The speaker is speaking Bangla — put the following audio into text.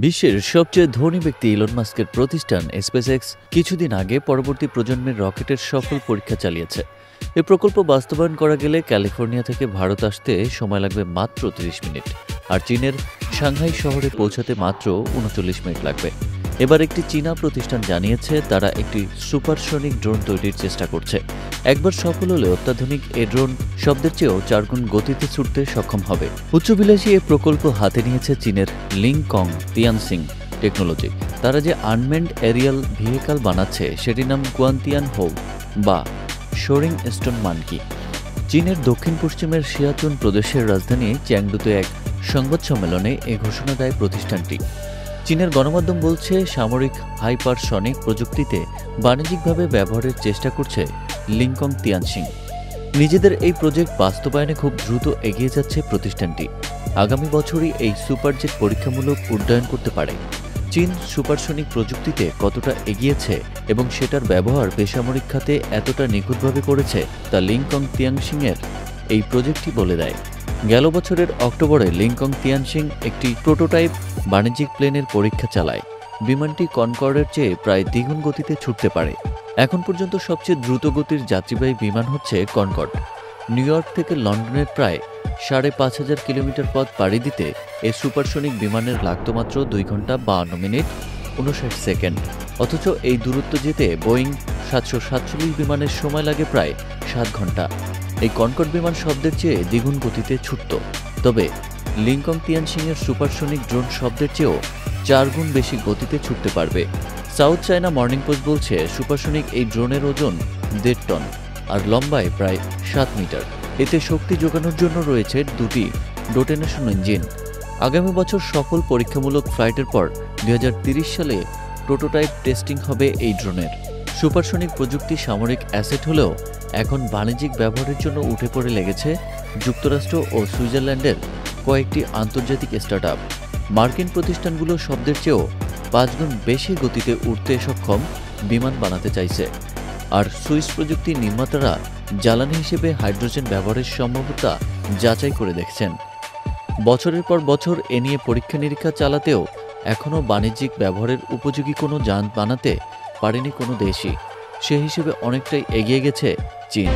বিশ্বের সবচেয়ে ধনী ব্যক্তি ইলন মাস্কের প্রতিষ্ঠান স্পেসএক্স কিছুদিন আগে পরবর্তী প্রজন্মের রকেটের সফল পরীক্ষা চালিয়েছে। এই প্রকল্প বাস্তবায়ন করা গেলে ক্যালিফোর্নিয়া থেকে ভারত আসতে সময় লাগবে মাত্র ৩০ মিনিট, আর চীনের সাংহাই শহরে পৌঁছাতে মাত্র ৩৯ মিনিট লাগবে। এবার একটি চীনা প্রতিষ্ঠান জানিয়েছে তারা একটি সুপারসনিক ড্রোন তৈরির চেষ্টা করছে। একবার সফল হলে অত্যাধুনিক এ ড্রোন শব্দের চেয়েও ৪ গুণ গতিতে ছুটতে সক্ষম হবে। উচ্চবিলাসী এ প্রকল্প হাতে নিয়েছে চীনের লিংকং তিয়ানসিং টেকনোলজি। তারা যে আনম্যান্ড এরিয়াল ভেহিক্যাল বানাচ্ছে সেটির নাম গুয়ানতিয়ান হৌ বা শোরিং স্টোন মানকি। চীনের দক্ষিণ পশ্চিমের সিয়াচুন প্রদেশের রাজধানী চ্যাংডুতে এক সংবাদ সম্মেলনে এ ঘোষণা দেয় প্রতিষ্ঠানটি। চীনের গণমাধ্যম বলছে, সামরিক হাইপারসনিক প্রযুক্তিতে বাণিজ্যিকভাবে ব্যবহারের চেষ্টা করছে লিংকং তিয়ানসিং। নিজেদের এই প্রজেক্ট বাস্তবায়নে খুব দ্রুত এগিয়ে যাচ্ছে প্রতিষ্ঠানটি। আগামী বছরই এই সুপারজেট পরীক্ষামূলক উড্ডয়ন করতে পারে। চীন সুপারসনিক প্রযুক্তিতে কতটা এগিয়েছে এবং সেটার ব্যবহার বেসামরিক খাতে এতটা নিখুঁতভাবে করেছে তা লিংকং তিয়ানসিংয়ের এই প্রজেক্টটি বলে দেয়। গেল বছরের অক্টোবরে লিংকং তিয়ানসিং একটি প্রোটোটাইপ বাণিজ্যিক প্লেনের পরীক্ষা চালায়। বিমানটি কনকর্ডের চেয়ে প্রায় দ্বিগুণ গতিতে ছুটতে পারে। এখন পর্যন্ত সবচেয়ে দ্রুত গতির যাত্রীবাহী বিমান হচ্ছে কনকর্ড। নিউ ইয়র্ক থেকে লন্ডনের প্রায় ৫,৫০০ কিলোমিটার পথ পাড়ি দিতে এই সুপারসনিক বিমানের লাগত মাত্র ২ ঘন্টা ৫২ মিনিট ৫৯ সেকেন্ড। অথচ এই দূরত্ব যেতে বোয়িং ৭৪৭ বিমানের সময় লাগে প্রায় ৭ ঘন্টা। এই কনকর্ড বিমান শব্দের চেয়ে দ্বিগুণ গতিতে ছুটত। তবে লিংকং তিয়ানসিংয়ের সুপারসনিক ড্রোন শব্দের চেয়েও ৪ গুণ বেশি গতিতে ছুটতে পারবে। সাউথ চায়না মর্নিং পোস্ট বলছে, সুপারসনিক এই ড্রোনের ওজন ১.৫ টন আর লম্বায় প্রায় ৭ মিটার। এতে শক্তি যোগানোর জন্য রয়েছে ২টি ডোটেনেশন ইঞ্জিন। আগামী বছর সফল পরীক্ষামূলক ফ্লাইটের পর ২০৩০ সালে প্রোটোটাইপ টেস্টিং হবে এই ড্রোনের। সুপারসনিক প্রযুক্তি সামরিক অ্যাসেট হলেও এখন বাণিজ্যিক ব্যবহারের জন্য উঠে পড়ে লেগেছে যুক্তরাষ্ট্র ও সুইজারল্যান্ডের কয়েকটি আন্তর্জাতিক স্টার্টআপ। মার্কিন প্রতিষ্ঠানগুলো শব্দের চেয়েও ৫ গুণ বেশি গতিতে উড়তে সক্ষম বিমান বানাতে চাইছে। আর সুইস প্রযুক্তি নির্মাতারা জ্বালানি হিসেবে হাইড্রোজেন ব্যবহারের সম্ভাব্যতা যাচাই করে দেখছেন। বছরের পর বছর এ নিয়ে পরীক্ষা নিরীক্ষা চালাতেও এখনও বাণিজ্যিক ব্যবহারের উপযোগী কোনো যান বানাতে পারেনি কোনো দেশই। সে হিসেবে অনেকটাই এগিয়ে গেছে চীন।